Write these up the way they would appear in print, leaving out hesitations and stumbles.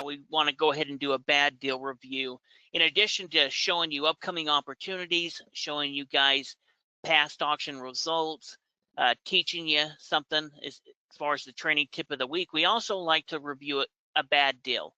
we want to go ahead and do a bad deal review. In addition to showing you upcoming opportunities, showing you guys past auction results, teaching you something as far as the training tip of the week, we also like to review a bad deal.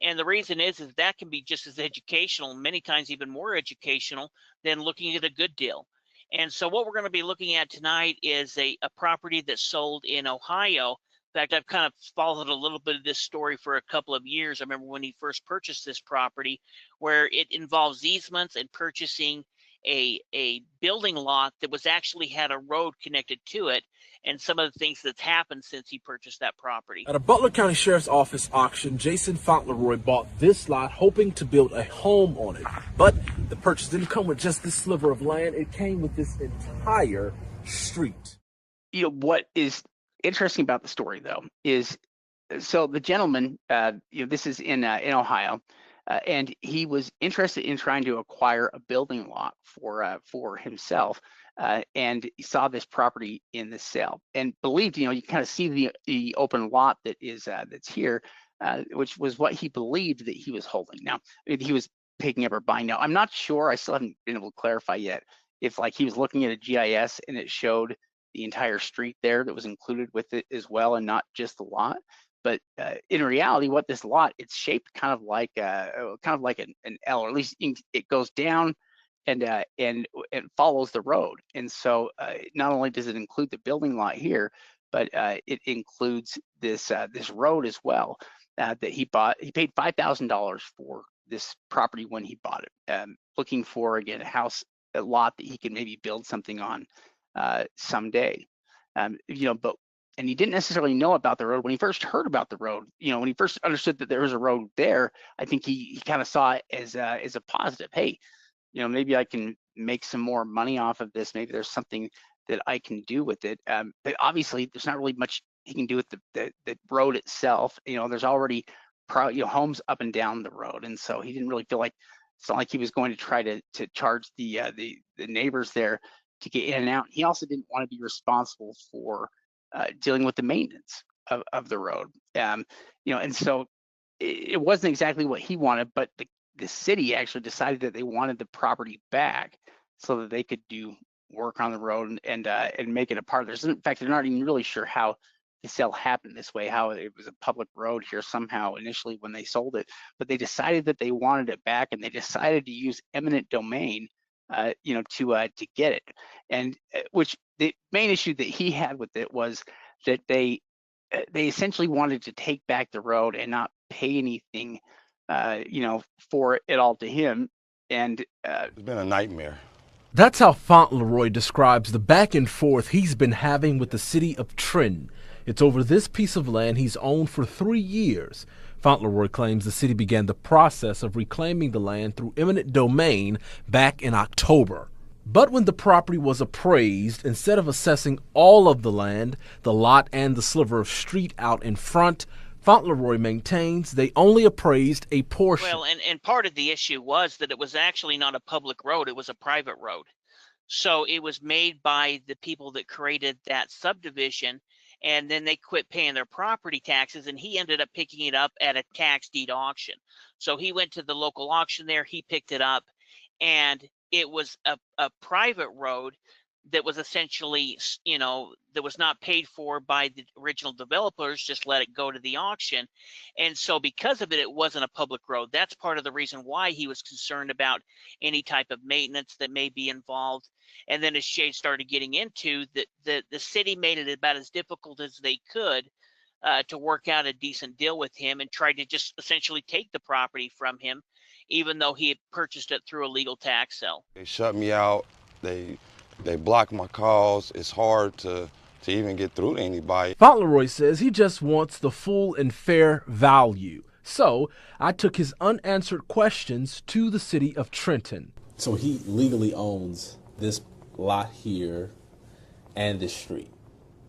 And the reason is that can be just as educational, many times even more educational than looking at a good deal. And so what we're going to be looking at tonight is a property that sold in Ohio. In fact, I've kind of followed a little bit of this story for a couple of years. I remember when he first purchased this property, where it involves easements and purchasing a building lot that was actually had a road connected to it, and some of the things that's happened since he purchased that property. At a Butler County Sheriff's Office auction, Jason Fauntleroy bought this lot hoping to build a home on it. But the purchase didn't come with just this sliver of land. It came with this entire street. What is interesting about the story, though, is so the gentleman, this is in Ohio, and he was interested in trying to acquire a building lot for himself. And he saw this property in the sale and believed, you kind of see the open lot that is that's here, which was what he believed that he was holding. Now, he was picking up or buying. Now, I'm not sure. I still haven't been able to clarify yet if he was looking at a GIS and it showed the entire street there that was included with it as well, and not just the lot. But in reality, what this lot, it's shaped kind of like an L, or at least it goes down and follows the road. And so not only does it include the building lot here, but it includes this road as well that he bought. He paid $5,000 for this property when he bought it, looking for, again, a lot that he could maybe build something on someday. And he didn't necessarily know about the road when he first heard about the road. When he first understood that there was a road there, I think he kind of saw it as a positive. Hey, maybe I can make some more money off of this. Maybe there's something that I can do with it. But obviously, there's not really much he can do with the road itself. There's already homes up and down the road, and so he didn't really feel like, it's not like he was going to try to charge the neighbors there to get in and out. He also didn't want to be responsible for dealing with the maintenance of the road. And so it wasn't exactly what he wanted, but the city actually decided that they wanted the property back so that they could do work on the road and make it a part of this. In fact, they're not even really sure how the sale happened this way, how it was a public road here somehow initially when they sold it, but they decided that they wanted it back, and they decided to use eminent domain to get it. And which the main issue that he had with it was that they essentially wanted to take back the road and not pay anything for it all to him. And it's been a nightmare. That's how Fauntleroy describes the back and forth he's been having with the city of Trenton. It's over this piece of land he's owned for 3 years. Fauntleroy claims the city began the process of reclaiming the land through eminent domain back in October. But when the property was appraised, instead of assessing all of the land, the lot and the sliver of street out in front, Fauntleroy maintains they only appraised a portion. Well, and part of the issue was that it was actually not a public road, it was a private road. So it was made by the people that created that subdivision, and then they quit paying their property taxes, and he ended up picking it up at a tax deed auction. So he went to the local auction there, he picked it up, and it was a private road that was essentially, that was not paid for by the original developers, just let it go to the auction. And so because of it, it wasn't a public road. That's part of the reason why he was concerned about any type of maintenance that may be involved. And then as Shay started getting into, the city made it about as difficult as they could to work out a decent deal with him, and tried to just essentially take the property from him, even though he had purchased it through a legal tax sale. They shut me out. They block my calls. It's hard to even get through to anybody. Fauntleroy says he just wants the full and fair value. So I took his unanswered questions to the city of Trenton. So he legally owns this lot here and this street?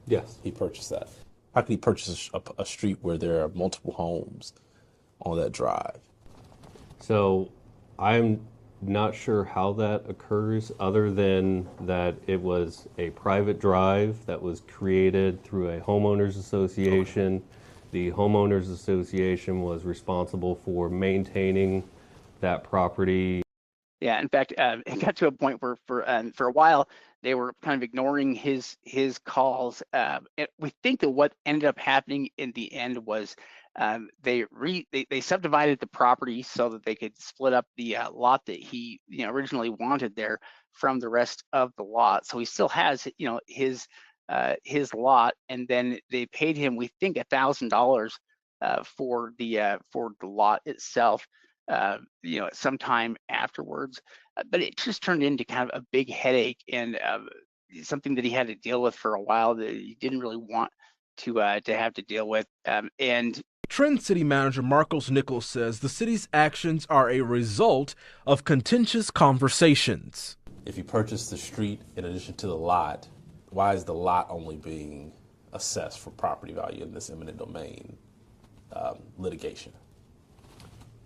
Yes. He purchased that. How can he purchase a street where there are multiple homes on that drive? So I'm not sure how that occurs, other than that it was a private drive that was created through a homeowners association The homeowners association was responsible for maintaining that property. Yeah, in fact, it got to a point where for a while they were kind of ignoring his calls. We think that what ended up happening in the end was they subdivided the property so that they could split up the lot that he originally wanted there from the rest of the lot. So he still has his lot, and then they paid him, we think, $1,000 for the lot itself. Sometime afterwards, but it just turned into kind of a big headache and something that he had to deal with for a while that he didn't really want to have to deal with. And Trend City Manager Marcos Nichols says the city's actions are a result of contentious conversations. If you purchase the street in addition to the lot, why is the lot only being assessed for property value in this eminent domain litigation?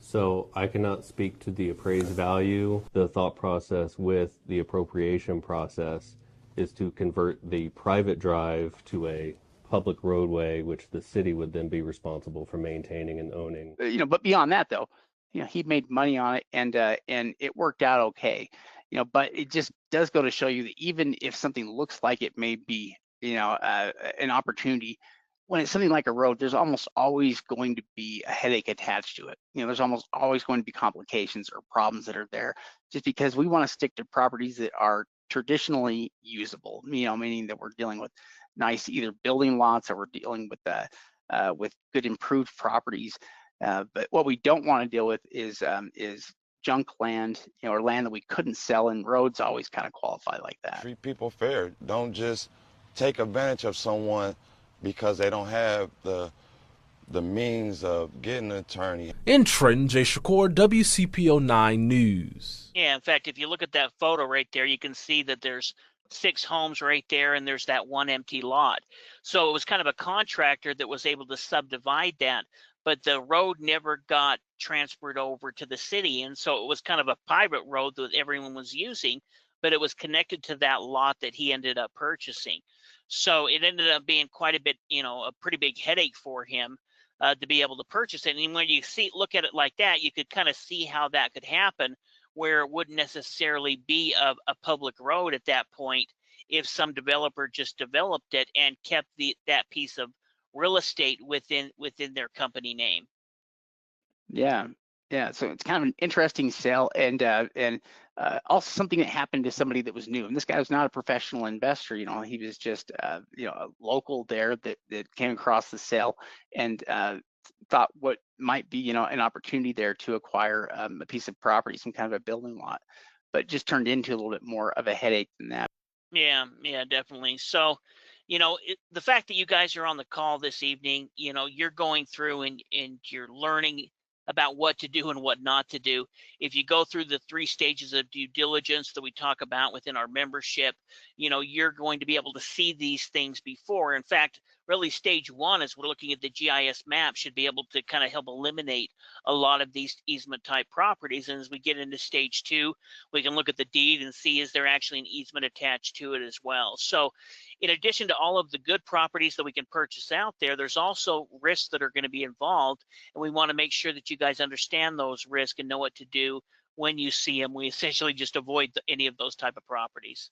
So I cannot speak to the appraised value. The thought process with the appropriation process is to convert the private drive to a public roadway, which the city would then be responsible for maintaining and owning. But beyond that, though, he made money on it, and it worked out okay. But it just does go to show you that even if something looks like it may be, an opportunity, when it's something like a road, there's almost always going to be a headache attached to it. There's almost always going to be complications or problems that are there, just because we want to stick to properties that are traditionally usable, meaning that we're dealing with nice either building lots or we're dealing with good improved properties. But what we don't want to deal with is junk land, or land that we couldn't sell, and roads always kind of qualify like that. Treat people fair. Don't just take advantage of someone because they don't have the means of getting an attorney. In Trenton, Jay Shakur, WCPO 9 News. Yeah, in fact, if you look at that photo right there, you can see that there's 6 homes right there, and there's that one empty lot. So it was kind of a contractor that was able to subdivide that, but the road never got transferred over to the city, and so it was kind of a private road that everyone was using, but it was connected to that lot that he ended up purchasing. So it ended up being quite a bit, a pretty big headache for him to be able to purchase it. And when you look at it like that, you could kind of see how that could happen, where it wouldn't necessarily be a public road at that point if some developer just developed it and kept that piece of real estate within their company name. Yeah. So it's kind of an interesting sale, and also something that happened to somebody that was new. And this guy was not a professional investor. He was just a local there that came across the sale and thought what might be an opportunity there to acquire a piece of property, some kind of a building lot, but just turned into a little bit more of a headache than that. Yeah, definitely. So, the fact that you guys are on the call this evening, you're going through and you're learning about what to do and what not to do. If you go through the 3 stages of due diligence that we talk about within our membership, you're going to be able to see these things before. In fact, really stage 1, as we're looking at the GIS map, should be able to kind of help eliminate a lot of these easement type properties. And as we get into stage 2, we can look at the deed and see, is there actually an easement attached to it as well? So in addition to all of the good properties that we can purchase out there, there's also risks that are going to be involved. And we want to make sure that you guys understand those risks and know what to do when you see them. We essentially just avoid any of those type of properties.